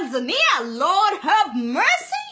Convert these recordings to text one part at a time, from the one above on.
Tanzania. Lord have mercy.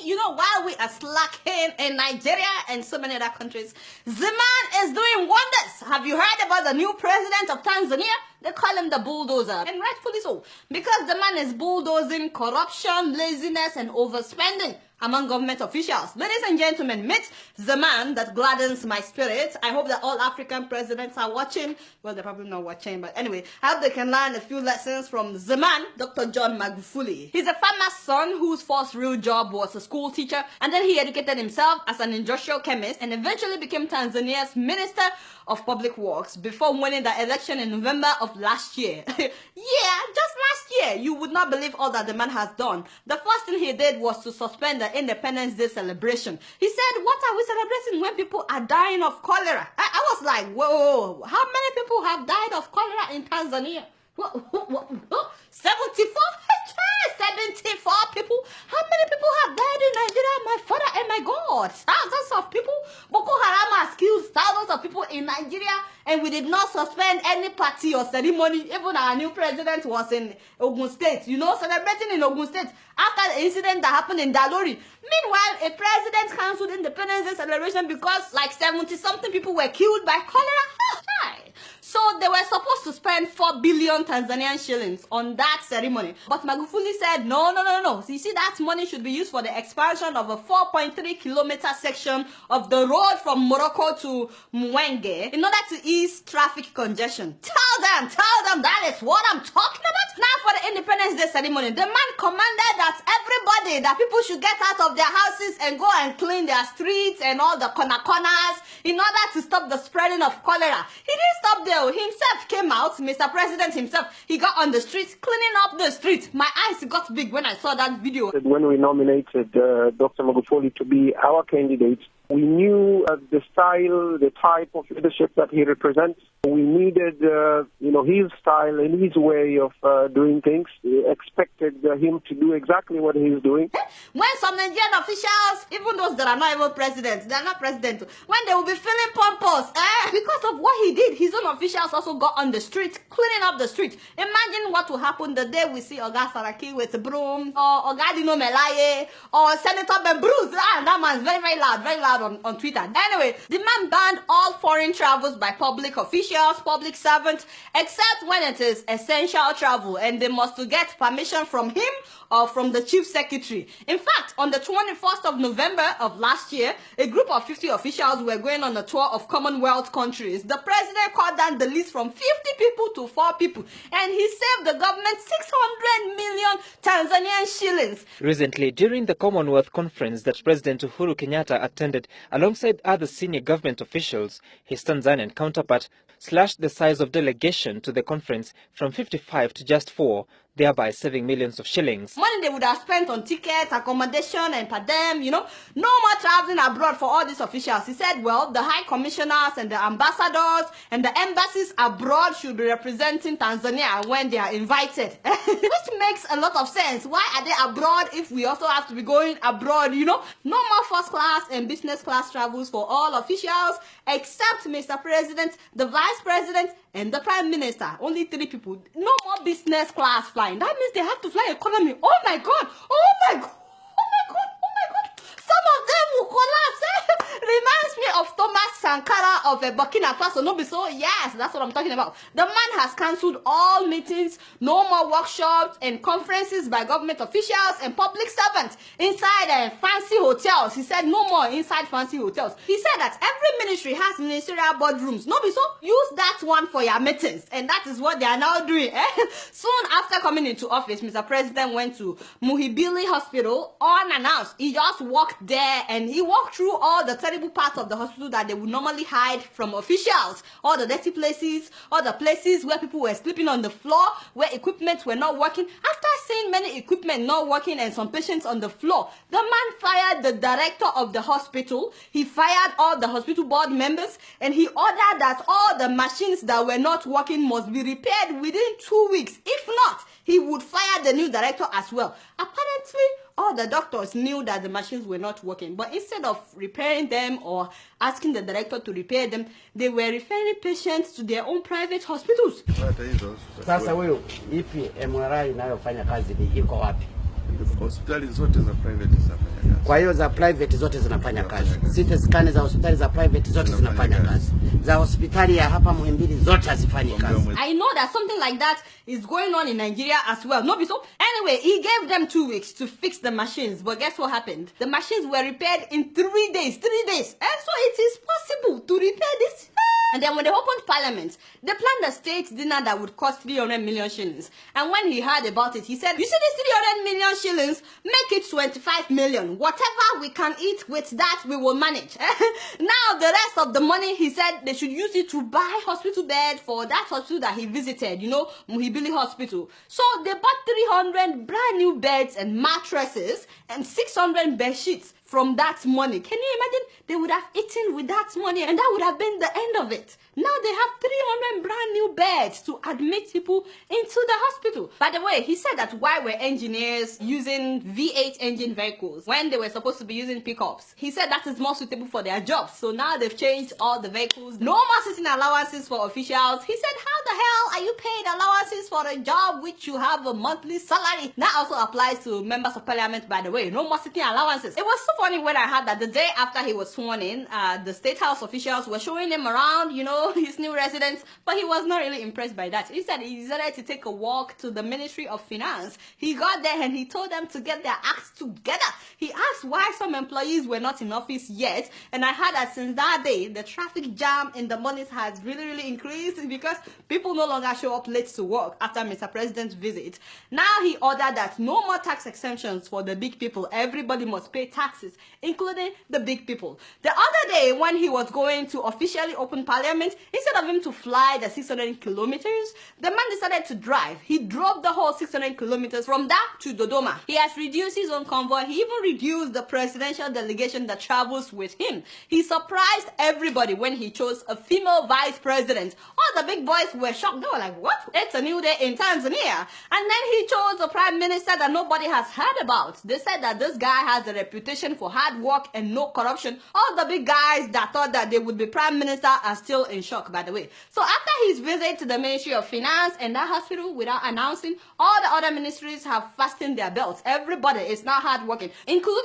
You know, while we are slacking in Nigeria and so many other countries, the man is doing wonders. Have you heard about the new president of Tanzania? They call him the bulldozer, and rightfully so, because the man is bulldozing corruption, laziness, and overspending among government officials. Ladies and gentlemen, meet the man that gladdens my spirit. I hope that all African presidents are watching. Well, they're probably not watching, but anyway, I hope they can learn a few lessons from the man, Dr. John Magufuli. He's a farmer's son whose first real job was a school teacher, and then he educated himself as an industrial chemist and eventually became Tanzania's Minister of Public Works before winning the election in November of last year. Yeah, just last year. You would not believe all that the man has done. The first thing he did was to suspend the Independence Day celebration. He said, what are we celebrating when people are dying of cholera? I was like, whoa, how many people have died of cholera in Tanzania? 74? 74 people? How many people have died in Nigeria? My father and my God. Thousands of people. Boko Haram has killed thousands of people in Nigeria, and we did not suspend any party or ceremony. Even our new president was in Ogun State, you know, celebrating in Ogun State after the incident that happened in Dalori. Meanwhile, a president cancelled Independence Day celebration because like 70-something people were killed by cholera. So they were supposed to spend 4 billion Tanzanian shillings on that ceremony. But Magufuli said, no. So you see, that money should be used for the expansion of a 4.3-kilometer section of the road from Morocco to Mwenge in order to ease traffic congestion. Tell them that is what I'm talking about. Now for the Independence Day ceremony, the man commanded that people should get out of their houses and go and clean their streets and all the corners in order to stop the spreading of cholera. He didn't stop there. Himself came out, Mr. President himself. He got on the streets, cleaning up the streets. My eyes got big when I saw that video. When we nominated Dr. Magufuli to be our candidate, we knew the style, the type of leadership that he represents. We needed, his style and his way of doing things. We expected him to do exactly what he's doing. When some Nigerian officials, even those that are not even president, they are not president, when they will be feeling pompous, because of what he did, his own officials also got on the street, cleaning up the street. Imagine what will happen the day we see Oga Saraki with a broom, or Oga Dino Melaye, or Senator Bruce. That man's very loud on Twitter. Anyway, the man banned all foreign travels by public officials, public servants, except when it is essential travel, and they must get permission from him or from the chief secretary. In fact, on the 21st of November of last year, a group of 50 officials were going on a tour of Commonwealth countries. The president cut down the list from 50 people to 4 people, and he saved the government 600 million Tanzanian shillings. Recently, during the Commonwealth conference that President Uhuru Kenyatta attended alongside other senior government officials, his Tanzanian counterpart slashed the size of delegation to the conference from 55 to just 4, thereby saving millions of shillings. Money they would have spent on tickets, accommodation, and per diem, no more traveling abroad for all these officials. He said, well, the high commissioners and the ambassadors and the embassies abroad should be representing Tanzania when they are invited. Which makes a lot of sense. Why are they abroad if we also have to be going abroad, No more first class and business class travels for all officials, except Mr. President, the Vice President, and the Prime Minister. Only 3 people. No more business class flying. That means they have to fly economy. Oh my God. Some of them will collapse. Reminds me of Thomas Sankara of Burkina Faso. No be so? Yes, that's what I'm talking about. The man has cancelled all meetings, no more workshops and conferences by government officials and public servants inside fancy hotels. He said no more inside fancy hotels. He said that every ministry has ministerial boardrooms. No be so? Use that one for your meetings. And that is what they are now doing. Soon after coming into office, Mr. President went to Muhimbili Hospital unannounced. He just walked there and he walked through all the terrible parts of the hospital that they would normally hide from officials. All the dirty places, all the places where people were sleeping on the floor, where equipment were not working. After seeing many equipment not working and some patients on the floor, the man fired the director of the hospital. He fired all the hospital board members, and he ordered that all the machines that were not working must be repaired within 2 weeks. If not, he would fire the new director as well. Apparently, all the doctors knew that the machines were not working, but instead of repairing them or asking the director to repair them, they were referring patients to their own private hospitals. Sasa wewe ipi MRI inayofanya kazi ni iko wapi? Hospitali zote za private zinafanya kazi. Kwa hiyo za private zote zinafanya kazi. CT scan za hospitali za private zote zinafanya kazi. Za hospitali ya hapa Muhimbili zote hazifanyi kazi. I know that something like that is going on in Nigeria as well. No, so anyway, he gave them 2 weeks to fix the machines. But guess what happened? The machines were repaired in 3 days. 3 days. And so it is possible to repair this. And then when they opened parliament, they planned a state dinner that would cost 300 million shillings. And when he heard about it, he said, you see this 300 million shillings, make it 25 million. Whatever we can eat with that, we will manage. Now, the rest of the money, he said they should use it to buy hospital bed for that hospital that he visited, you know, Muhimbili Hospital. So they bought 300 brand new beds and mattresses and 600 bed sheets from that money. Can you imagine? They would have eaten with that money and that would have been the end of it. Now they have 300 brand new beds to admit people into the hospital. By the way, he said that why were engineers using V8 engine vehicles when they were supposed to be using pickups? He said that is more suitable for their jobs. So now they've changed all the vehicles. No more sitting allowances for officials. He said, how the hell are you paid allowances for a job which you have a monthly salary? That also applies to members of parliament, by the way. No more sitting allowances. It was so funny when I heard that the day after he was sworn in, the State House officials were showing him around, you know, his new residence, but he was not really impressed by that. He said he decided to take a walk to the Ministry of Finance. He got there and he told them to get their acts together. He asked why some employees were not in office yet, and I heard that since that day, the traffic jam in the mornings has really increased because people no longer show up late to work after Mr. President's visit. Now he ordered that no more tax exemptions for the big people. Everybody must pay taxes, including the big people. The other day, when he was going to officially open parliament, instead of him to fly the 600 kilometers, the man decided to drive. He drove the whole 600 kilometers from that to Dodoma. He has reduced his own convoy. He even reduced the presidential delegation that travels with him. He surprised everybody when he chose a female vice president. All the big boys were shocked. They were like, what? It's a new day in Tanzania. And then he chose a prime minister that nobody has heard about. They said that this guy has a reputation for hard work and no corruption. All the big guys that thought that they would be prime minister are still in shock, by the way. So after his visit to the Ministry of Finance and that hospital, without announcing, all the other ministries have fastened their belts. Everybody is now hardworking, including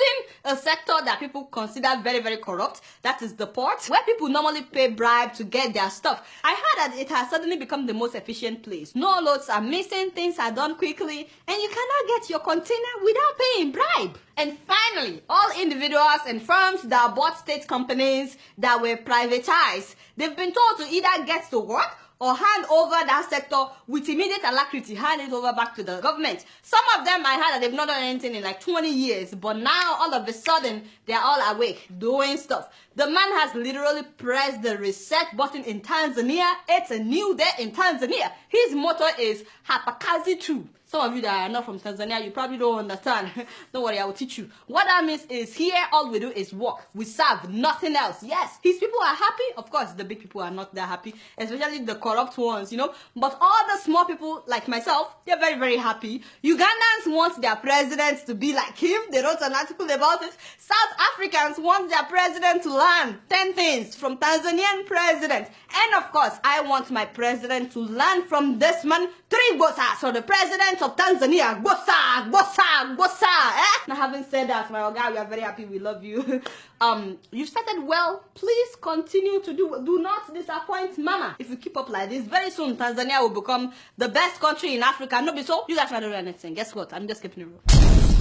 a sector that people consider very corrupt. That is the port, where people normally pay bribe to get their stuff. I heard that it has suddenly become the most efficient place. No loads are missing, things are done quickly, and you cannot get your container without paying bribe. And finally, all individuals and firms that bought state companies that were privatized, they've been told to either get to work or hand over that sector with immediate alacrity, hand it over back to the government. Some of them, I heard that they've not done anything in like 20 years, but now all of a sudden, they're all awake, doing stuff. The man has literally pressed the reset button in Tanzania. It's a new day in Tanzania. His motto is Hapakazi 2. Some of you that are not from Tanzania, you probably don't understand. Don't worry, I will teach you. What that means is here, all we do is work. We serve, nothing else. Yes, his people are happy. Of course, the big people are not that happy, especially the corrupt ones, you know. But all the small people, like myself, they're very happy. Ugandans want their president to be like him. They wrote an article about it. South Africans want their president to learn 10 things from Tanzanian president. And of course, I want my president to learn from this man 3 bossas. So the president of Tanzania, bossa. Now, having said that, my guy, we are very happy. We love you. You started well. Please continue to do not disappoint mama. If you keep up like this, very soon Tanzania will become the best country in Africa. No, be so. You guys not doing anything. Guess what? I'm just keeping it real.